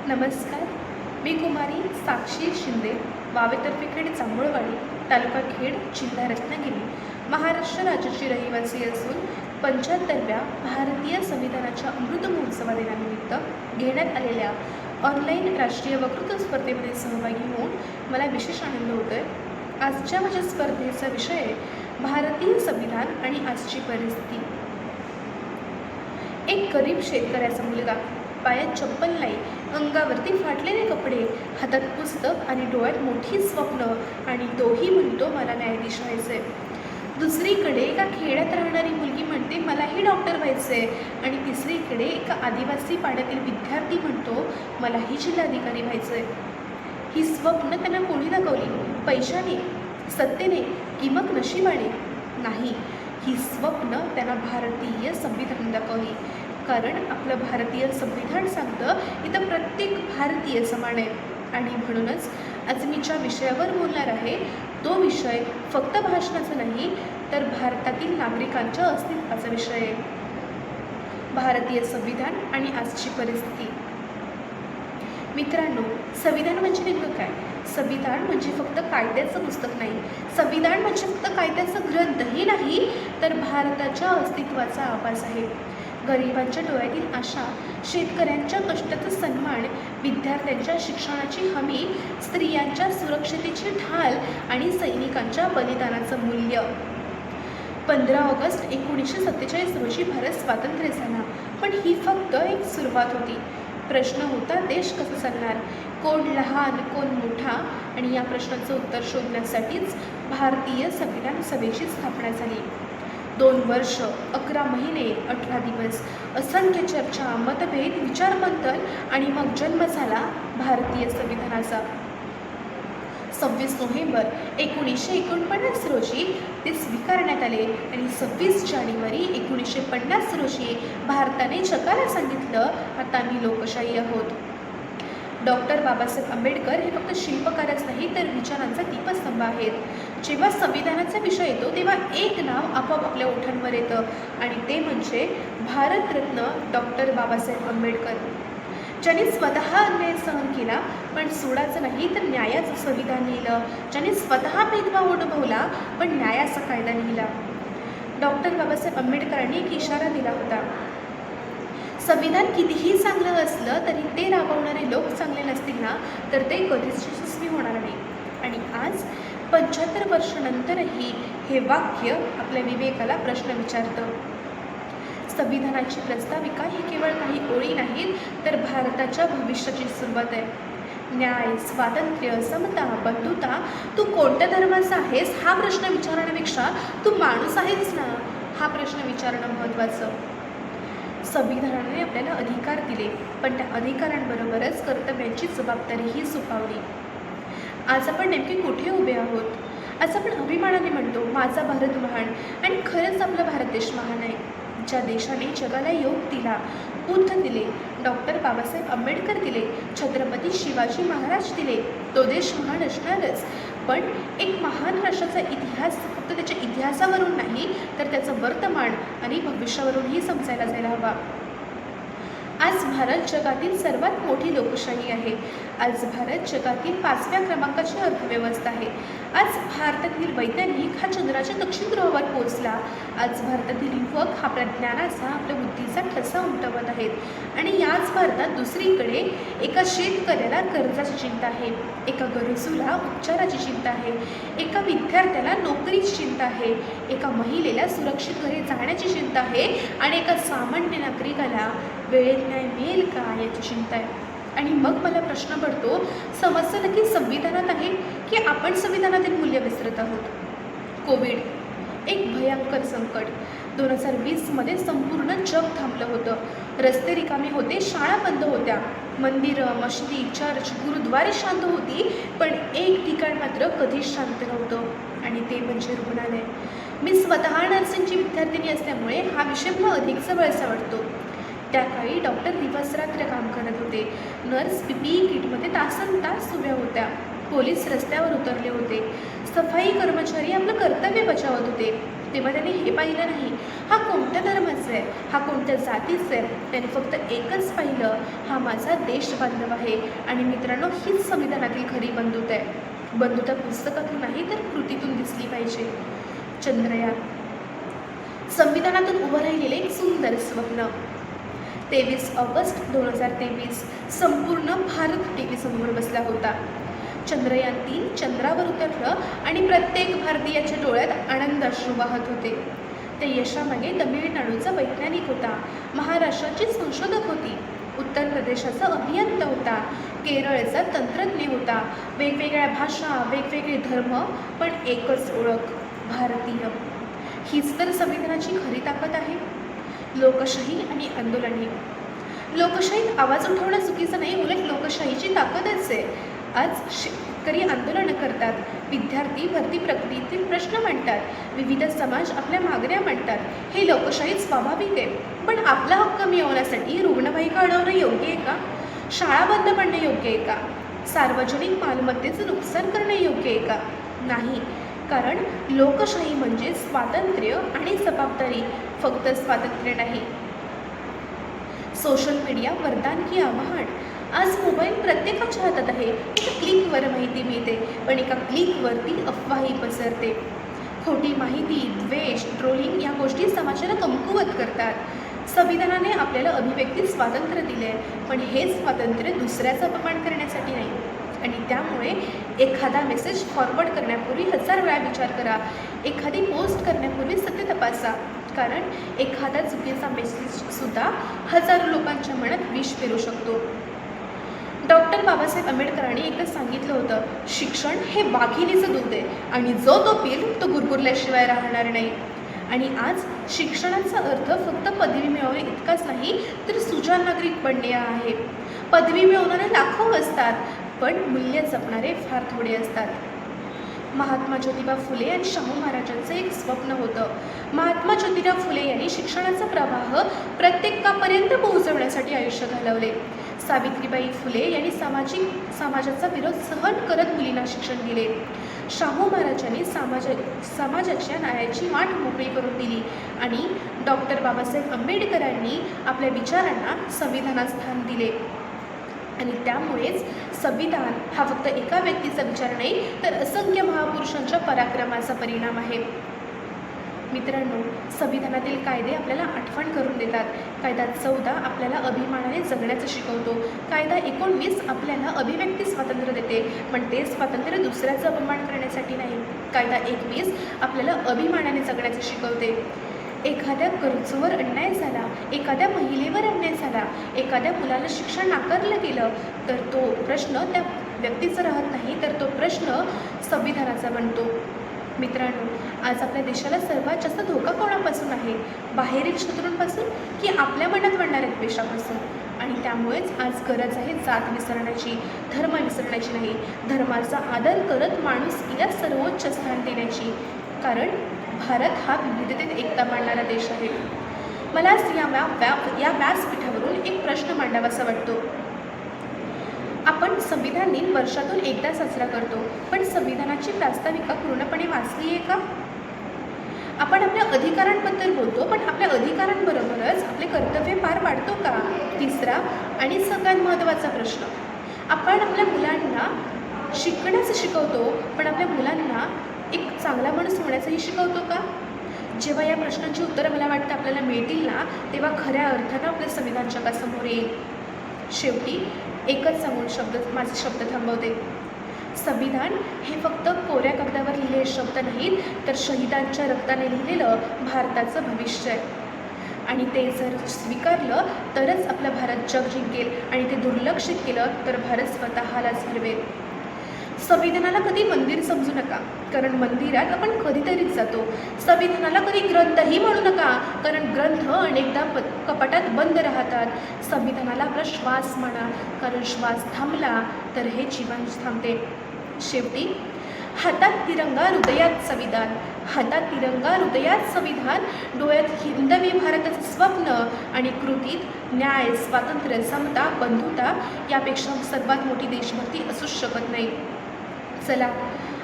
नमस्कार. मी कुमारी साक्षी शिंदे, वावेतर्फेखेड जांभूळवाडी, तालुका खेड, जिल्हा रत्नागिरी, महाराष्ट्र राज्याची रहिवासी असून 75व्या भारतीय संविधानाच्या अमृत महोत्सवा दिनानिमित्त घेण्यात आलेल्या ऑनलाईन राष्ट्रीय वक्तृत्व स्पर्धेमध्ये सहभागी होऊन मला विशेष आनंद होतो आहे. आजच्या माझ्या स्पर्धेचा विषय आहे भारतीय संविधान आणि आजची परिस्थिती. एक गरीब शेतकऱ्याचा मुलगा, पायात चप्पल नाही, अंगावरती फाटलेले कपडे, हातात पुस्तक आणि डोळ्यात मोठी स्वप्न, आणि तोही म्हणतो मला न्यायाधीश व्हायचंय. दुसरीकडे एका खेड्यात राहणारी मुलगी म्हणते मलाही डॉक्टर व्हायचंय, आणि तिसरीकडे एका आदिवासी पाड्यातील विद्यार्थी म्हणतो मलाही जिल्हाधिकारी व्हायचंय. ही स्वप्न त्यांना कोणी दाखवली? पैशाने, सत्तेने की मग नशिबाने? नाही, ही स्वप्न त्यांना भारतीय संविधान दाखवली. कारण आपलं भारतीय संविधान सांगतं इथं प्रत्येक भारतीय समान आहे. आणि म्हणूनच आज मी ज्या विषयावर बोलणार आहे तो विषय फक्त भाषणाचा नाही, तर भारतातील नागरिकांच्या अस्तित्वाचा विषय आहे. भारतीय संविधान आणि आजची परिस्थिती. मित्रांनो, संविधान म्हणजे नेमकं काय? संविधान म्हणजे फक्त कायद्याचं पुस्तक नाही, संविधान म्हणजे फक्त कायद्याचा ग्रंथही नाही, तर भारताच्या अस्तित्वाचा आवाज आहे. गरिबांच्या डोळ्यातील आशा, शेतकऱ्यांच्या कष्टाचा सन्मान, विद्यार्थ्यांच्या शिक्षणाची हमी, स्त्रियांच्या सुरक्षतेची ढाल आणि सैनिकांच्या बलिदानाचं मूल्य. 15 ऑगस्ट 1947 रोजी भारत स्वातंत्र्य झाला, पण ही फक्त एक सुरुवात होती. प्रश्न होता देश कसा चालणार, कोण लहान कोण मोठा, आणि या प्रश्नाचं उत्तर शोधण्यासाठीच भारतीय संविधान सभेची स्थापना झाली. 2 वर्ष, 11 महिने, 18 दिवस, असंख्य चर्चा, मतभेद, विचारमंथन, आणि मग जन्म झाला भारतीय संविधानाचा. 26 नोव्हेंबर 1949 रोजी ते स्वीकारण्यात आले, आणि 26 जानेवारी 1950 रोजी भारताने जगाला सांगितलं आता आम्ही लोकशाही आहोत. डॉक्टर बाबासाहेब आंबेडकर हे फक्त शिल्पकारच नाही, तर विचारांचा दीपस्तंभ आहेत. जेव्हा संविधानाचा विषय येतो तेव्हा एक नाव आपोआप आपल्या ओठांवर येतं, आणि ते म्हणजे भारतरत्न डॉक्टर बाबासाहेब आंबेडकर, ज्यांनी स्वतः अन्याय सहन केला, पण सोडाचं नाही तर न्यायाचं संविधान लिहिलं. ज्यांनी स्वतः भेदभाव अनुभवला, पण न्यायाचा कायदा लिहिला. डॉक्टर बाबासाहेब आंबेडकरांनी एक इशारा दिला होता, संविधान कितीही चांगलं असलं तरी ते राबवणारे लोक चांगले नसतील ना, तर ते कधीच यशस्वी होणार नाही. आणि आज 75 वर्षानंतरही हे वाक्य आपल्या विवेकाला प्रश्न विचारतं. संविधानाची प्रस्ताविका ही केवळ काही ओळी नाहीत, तर भारताच्या भविष्याची सुरुवात आहे. न्याय, स्वातंत्र्य, समता, बंधुता, तू कोणत्या धर्माचा आहेस हा प्रश्न विचारण्यापेक्षा तू माणूस आहेस ना हा प्रश्न विचारणं महत्त्वाचं. संविधानाने आपल्याला अधिकार दिले, पण त्या अधिकारांबरोबरच कर्तव्यांची जबाबदारीही सोपवली. आज आपण नेमके कुठे उभे आहोत? आज आपण अभिमानाने म्हणतो माझा भारत महान, आणि खरंच आपला भारत देश महान आहे. ज्या देशाने जगाला योग दिला, बुद्ध दिले, डॉक्टर बाबासाहेब आंबेडकर दिले, छत्रपती शिवाजी महाराज दिले, तो देश महान असणारच. पण एक महान राष्ट्राचा इतिहास फक्त त्याच्या इतिहासावरून नाही, तर त्याचं वर्तमान आणि भविष्यावरूनही समजायला जायला हवा. आज भारत जगातील सर्वात मोठी लोकशाही आहे. आज भारत जगातील 5व्या क्रमांकाची अर्थव्यवस्था आहे. आज भारतातील वैज्ञानिक हा चंद्राच्या दक्षिण ध्रुवावर पोहोचला. आज भारतातील युवक आपल्या ज्ञानाचा, आपल्या बुद्धीचा ठसा उमटवत आहेत. आणि याच भारतात दुसरीकडे एका शेतकऱ्याला कर्जाची चिंता आहे, एका गरजूला उपचाराची चिंता आहे, एका विद्यार्थ्याला नोकरीची चिंता आहे, एका महिलेला सुरक्षित घरी जाण्याची चिंता आहे, आणि एका सामान्य नागरिकाला वेळेत न्याय मिळेल का याची चिंता आहे. आणि मग मला प्रश्न पडतो, समस्या नक्की संविधानात आहे की आपण संविधानातील मूल्य विसरत आहोत? कोविड, एक भयंकर संकट. 2020मध्ये संपूर्ण जग थांबलं होतं. रस्ते रिकामे होते, शाळा बंद होत्या, मंदिरं, मशिदी, चर्च, गुरुद्वारे शांत होती, पण एक ठिकाण मात्र कधीच शांत नव्हतं, आणि ते म्हणजे रुग्णालय. मी स्वतः नर्सिंगची विद्यार्थिनी असल्यामुळे हा विषय मला अधिक जवळचा वाटतो. त्या काळी डॉक्टर दिवसरात्र काम करत होते. नर्स PPE किटमध्ये तासनतास उभ्या होत्या. पोलीस रस्त्यावर उतरले होते, सफाई कर्मचारी आपलं कर्तव्य बजावत होते, तेव्हा त्यांनी हे पाहिलं नाही हा कोणत्या धर्माचा आहे, हा कोणत्या जातीचा आहे. त्याने फक्त एकच पाहिलं, हा माझा देश बांधव आहे. आणि मित्रांनो, हीच संविधानातील खरी बंधुता आहे. बंधुता पुस्तकातून नाही तर कृतीतून दिसली पाहिजे. चंद्रयान संविधानातून उभं राहिलेले एक सुंदर स्वप्न. 23 ऑगस्ट 2023 संपूर्ण भारत टीव्ही समोर बसला होता. चंद्रयान 3 चंद्रावर उतरलं आणि प्रत्येक भारतीयाच्या डोळ्यात आनंदाश्रू वाहत होते. त्या यशामागे तमिळनाडूचा वैज्ञानिक होता, महाराष्ट्राची संशोधक होती, उत्तर प्रदेशाचा अभियंता होता, केरळचा तंत्रज्ञ होता. वेगवेगळ्या भाषा, वेगवेगळे धर्म, पण एकच ओळख, भारतीय. हीच तर संविधानाची खरी ताकद आहे. लोकशाही आणि आंदोलने. लोकशाहीत आवाज उठवणं चुकीचं नाही, उलट लोकशाहीची ताकदच आहे. आज शेतकरी आंदोलनं करतात, विद्यार्थी भरती प्रक्रियेतील प्रश्न मांडतात, विविध समाज आपल्या मागण्या मांडतात. हे लोकशाहीत स्वाभाविक आहे. पण आपला हक्क मिळवण्यासाठी रुग्णवाहिका अडवणं योग्य आहे का? शाळा बंद पडणं योग्य आहे का? सार्वजनिक मालमत्तेचं नुकसान करणं योग्य आहे का? नाही. कारण लोकशाही म्हणजे स्वातंत्र्य आणि जबाबदारी, फक्त स्वातंत्र्य नाही. सोशल मीडिया वरदान की आव्हान. आज मोबाईल प्रत्येकाच्या हातात आहे. एका क्लिकवर माहिती मिळते, पण एका क्लिकवरती अफवाही पसरते. खोटी माहिती, द्वेष, ट्रोलिंग या गोष्टी समाजाला कमकुवत करतात. संविधानाने आपल्याला अभिव्यक्ती स्वातंत्र्य दिले आहे, पण हे स्वातंत्र्य दुसऱ्याचा अपमान करण्यासाठी नाही. आणि त्यामुळे एखादा मेसेज फॉरवर्ड करण्यापूर्वी 1000 वेळा विचार करा. एखादी पोस्ट करण्यापूर्वी सत्य तपासा. कारण एखादा चुकीचा मेसेजसुद्धा हजारो लोकांच्या मनात विष पेरू शकतो. डॉक्टर बाबासाहेब आंबेडकरांनी एकदा सांगितलं होतं, शिक्षण हे वाघिणीचं दूध आहे आणि जो तो पिल तो गुरगुरल्याशिवाय राहणार नाही. आणि आज शिक्षणाचा अर्थ फक्त पदवी मिळवणे इतकाच नाही, तर सुजाण नागरिक बनणे आहे. पदवी मिळवणारे लाखो असतात, पण मूल्य जपणारे फार थोडे असतात. महात्मा ज्योतिबा फुले आणि शाहू महाराजांचं एक स्वप्न होतं. महात्मा ज्योतिबा फुले यांनी शिक्षणाचा प्रवाह प्रत्येकापर्यंत पोहोचवण्यासाठी आयुष्य घालवले. सावित्रीबाई फुले यांनी समाजाचा विरोध सहन करत मुलींना शिक्षण दिले. शाहू महाराजांनी समाजाच्या न्यायाची वाट मोकळी करून दिली. आणि डॉक्टर बाबासाहेब आंबेडकरांनी आपल्या विचारांना संविधानात स्थान दिले. आणि त्यामुळेच संविधान हा फक्त एका व्यक्तीचा विचार नाही, तर असंख्य महापुरुषांच्या पराक्रमाचा परिणाम आहे. मित्रांनो, संविधानातील कायदे आपल्याला आठवण करून देतात. कायदा 14 आपल्याला अभिमानाने जगण्याचं शिकवतो. कायदा 19 आपल्याला अभिव्यक्ती स्वातंत्र्य देते, पण ते स्वातंत्र्य दुसऱ्याचा अपमान करण्यासाठी नाही. कायदा 21 आपल्याला अभिमानाने जगण्याचं शिकवते. एखाद्या गरजूवर अन्याय झाला, एखाद्या महिलेवर अन्याय झाला, एखाद्या मुलाला शिक्षण नाकारलं गेलं, तर तो प्रश्न त्या व्यक्तीचा राहत नाही, तर तो प्रश्न संविधानाचा बनतो. मित्रांनो, आज आपल्या देशाला सर्वात जास्त धोका कोणापासून आहे? बाहेरील शत्रूंपासून की आपल्या मनात वाढणाऱ्या द्वेषापासून? आणि त्यामुळेच आज गरज आहे जात विसरण्याची, धर्म विसरण्याची नाही, धर्माचा आदर करत माणुसकीला सर्वोच्च स्थान देण्याची. कारण भारत हा विविधतेत एकता मांडणारा देश आहे. मला या व्यासपीठावरून एक प्रश्न मांडावासा वाटतो. आपण संविधान दिन वर्षातून एकदा साजरा करतो, पण संविधानाची प्रास्ताविका पूर्णपणे वाचली आहे का? आपण आपल्या अधिकारांबद्दल बोलतो, पण आपल्या अधिकारांबरोबरच आपले कर्तव्य पार पाडतो का? तिसरा आणि सगळ्यात महत्त्वाचा प्रश्न, आपण आपल्या मुलांना शिकण्याचं शिकवतो, पण आपल्या मुलांना एक चांगला माणूस होण्याचंही शिकवतो का? जेव्हा या प्रश्नांची उत्तरं मला वाटतं आपल्याला मिळतील ना, तेव्हा खऱ्या अर्थानं आपलं संविधान जगासमोर येईल. शेवटी एकच सांगून माझे शब्द थांबवते. संविधान हे फक्त कोऱ्या कागदावर लिहिलेले शब्द नाहीत, तर शहीदांच्या रक्ताने लिहिलेलं भारताचं भविष्य आहे. आणि ते जर स्वीकारलं तरच आपलं भारत जग जिंकेल, आणि ते दुर्लक्षित केलं तर भारत स्वतःलाच हरवेल. संविधानाला कधी मंदिर समजू नका, कारण मंदिरात आपण कधीतरीच जातो. संविधानाला कधी ग्रंथही म्हणू नका, कारण ग्रंथ अनेकदा कपाटात बंद राहतात. संविधानाला आपला श्वास म्हणा, कारण श्वास थांबला तर हे जीवन थांबते. शेवटी हातात तिरंगा हृदयात संविधान, हातात तिरंगा हृदयात संविधान, डोळ्यात हिंदवी भारताचं स्वप्न आणि कृतीत न्याय, स्वातंत्र्य, समता, बंधुता यापेक्षा सर्वात मोठी देशभक्ती असूच शकत नाही. चला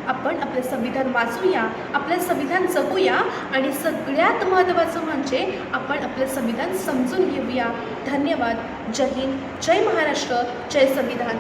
आपण आपलं संविधान वाचूया, आपलं संविधान जपूया आणि सगळ्यात महत्त्वाचं म्हणजे आपण आपलं संविधान समजून घेऊया. धन्यवाद. जय हिंद, जय महाराष्ट्र, जय संविधान.